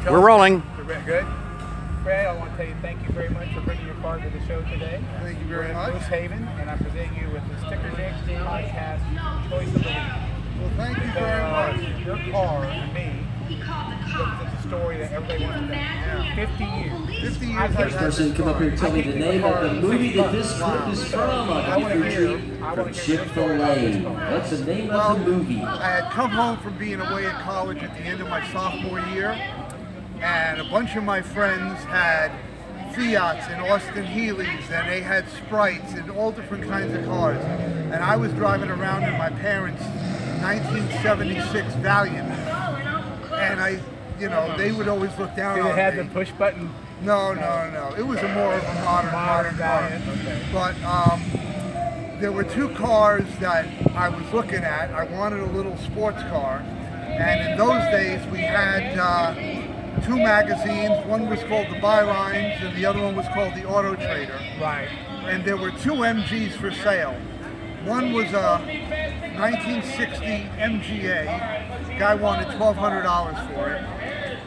We're rolling. Good. Fred, I want to tell you thank you very much for bringing your car to the show today. Thank you very We're much. at Moose Haven, and I'm presenting you with the Sticker Nick Podcast Choice of the Week. Well, thank you very much. Your car, to me, represents a story that everybody wants to know. 50 years. 50 years I've I've heard had Person this come up car. here and tell me the name of the movie that this Wow. clip is from. I I'll want give to you hear. a treat from Chick-fil-A. What's the name of the movie? I had come home from being away at college at the end of my sophomore year, and a bunch of my friends had Fiats and Austin Healey's, and they had Sprites and all different kinds of cars. And I was driving around in my parents' 1976 Valiant, and they would always look down Did on it have me. the push button? No. It was a more of a modern car. Valiant, okay. But there were two cars that I was looking at. I wanted a little sports car, and in those days we had two magazines. One was called the Bylines, and the other one was called the Auto Trader. Right. And there were two MGs for sale. One was a 1960 MGA. The guy wanted $1,200 for it.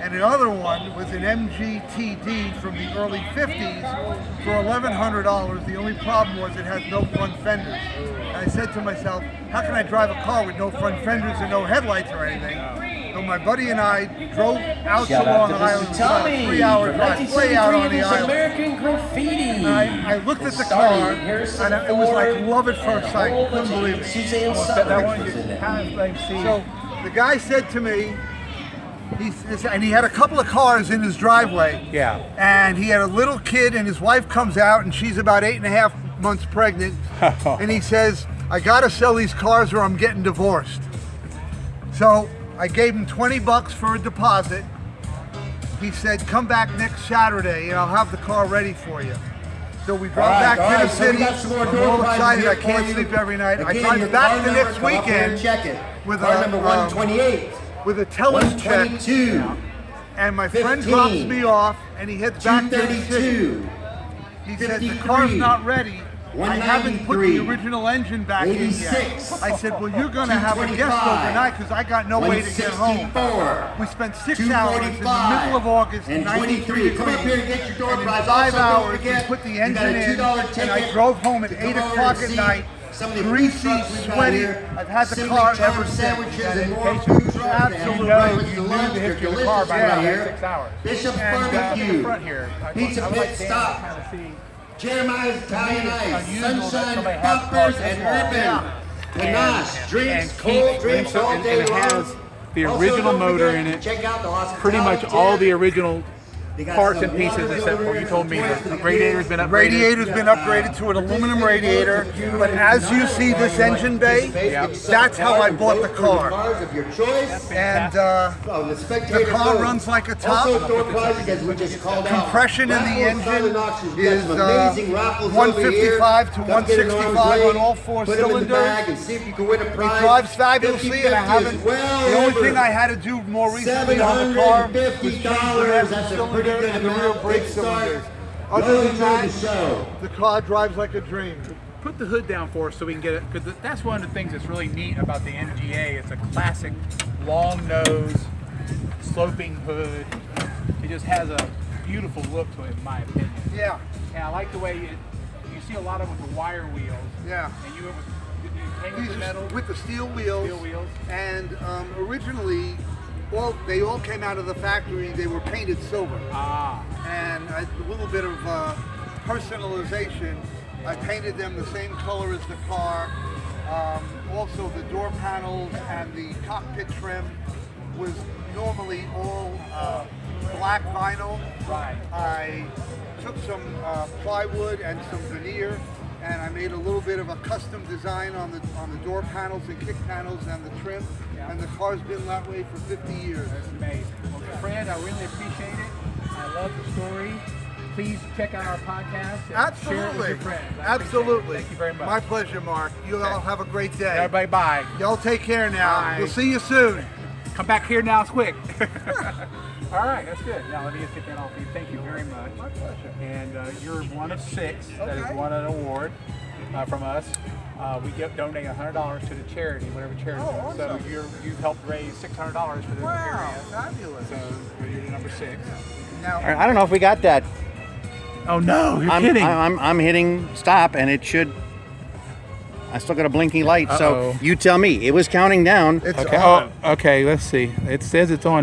And the other one was an MGTD from the early 50s for $1,100. The only problem was it had no front fenders. And I said to myself, how can I drive a car with no front fenders and no headlights or anything? So my buddy and I drove out to Shout out Long to Island. Mr. It was about a Tommy 3-hour from drive, way out on the 1973 island. American Graffiti. And I looked at the Starting car, Harrison and it was like Ford, love at first and sight. a whole Couldn't bunch of believe it. Suzanne That Summers one was in you that. kind of like see. So the guy said to me, and he had a couple of cars in his driveway. Yeah. And he had a little kid, and his wife comes out, and she's about 8.5 months pregnant. And he says, I gotta sell these cars or I'm getting divorced. So I gave him $20 for a deposit. He said, come back next Saturday and I'll have the car ready for you. So we drove back to the So we city. got some more I'm door all prizes excited. here I can't for you. sleep every night. I Again, drive your back car the number, next come up here and weekend check it. with Car a, number 128, with a teller's check. 122, And my friend 15, drops me off, and he heads back to the city. 232, He said, the 53, car's not ready. I haven't put the 193, original engine back in yet. 86, I said, well, you're going to have a guest 225, overnight because I got no way to get home. 164, We spent 6 hours in the 245, middle of August, and 93 23. Come up here and degrees. get your door And in prize. 5 Also, don't hours, we forget, put the you got engine a in, $2 and I ticket drove home at to 8 come over o'clock and at see night. some of the food Greasy, trucks we've got sweaty. here. I've had the Simply car Charmed ever since. sandwiches and more Dedication. food trucks. They have Absolutely. breakfast, You knew lunch, the they're history of the car delicious by right about here. 6 hours. Bishop's And, Look at the Barbecue, front here. Pizza I Pit like Dan to Stop, kind of see. Jeremiah's Italian Ice, unusual that Sunshine somebody has Bumpers cars and this long. Ribbon, Panache, drinks, and cold keep- drinks all and day it long. has the Also, original don't motor forget in to it. check out the Pretty much hospitality all tent. the original They got parts some and pieces, water except for you cooler, told me some the toys for the radiator's kids. been upgraded. Radiator's been upgraded to an aluminum radiator, but as you see this engine bay, that's how I bought the car. Cars of your choice. And Oh, the the spectator car boat. runs like a top. Also, door prizes as we just called out. Compression in the Raffles, engine silent auctions. We've got is some amazing raffles over 155 to here. Come get an arm's 165 on length, all 4 put 'em in the cylinders. bag and see if you can win a It prize. drives fabulously, and I 50-50 haven't. is well The only over thing I had to do more recently on the car was change the $750. master That's a pretty cylinder good and the rear amount. brake Big start. cylinders. Well, Other than enjoy that, the show. the car drives like a dream. Put the hood down for us so we can get it, because that's one of the things that's really neat about the MGA. It's a classic long nose, sloping hood. It just has a beautiful look to it, in my opinion. Yeah, And I like the way you see a lot of them with the wire wheels. yeah. And you came with These the are metal with the steel wheels. steel wheels. And originally, they all came out of the factory. They were painted silver. Ah, And a little bit of personalization. I painted them the same color as the car. Also, the door panels and the cockpit trim was normally all black vinyl. right. I took some plywood and some veneer, and I made a little bit of a custom design on the door panels and kick panels and the trim. Yeah. And the car's been that way for 50 years. That's amazing. Well, Fred, I really appreciate it. I love the story. Please check out our podcast. And share it with Absolutely. your friends. I appreciate it. Absolutely. Thank you very much. My pleasure, Mark. You all have a great day. Everybody, bye. Y'all take care now. Bye. We'll see you soon. Come back here now, quick. All right, that's good. Now let me just get that off you. Thank you very much. My pleasure. And you're one of 6 that has Okay. won an award from us. We donate $100 to the charity, whatever charity. Oh, So awesome. you've helped raise $600 for this Wow, area. fabulous. So you're to number 6. Now, All right, I don't know if we got that. Oh no, you're I'm, kidding. I'm hitting stop, and it should. I still got a blinking light, so Uh-oh. you tell me. It was counting down. it's okay. on. Oh, okay. Let's see. It says it's on.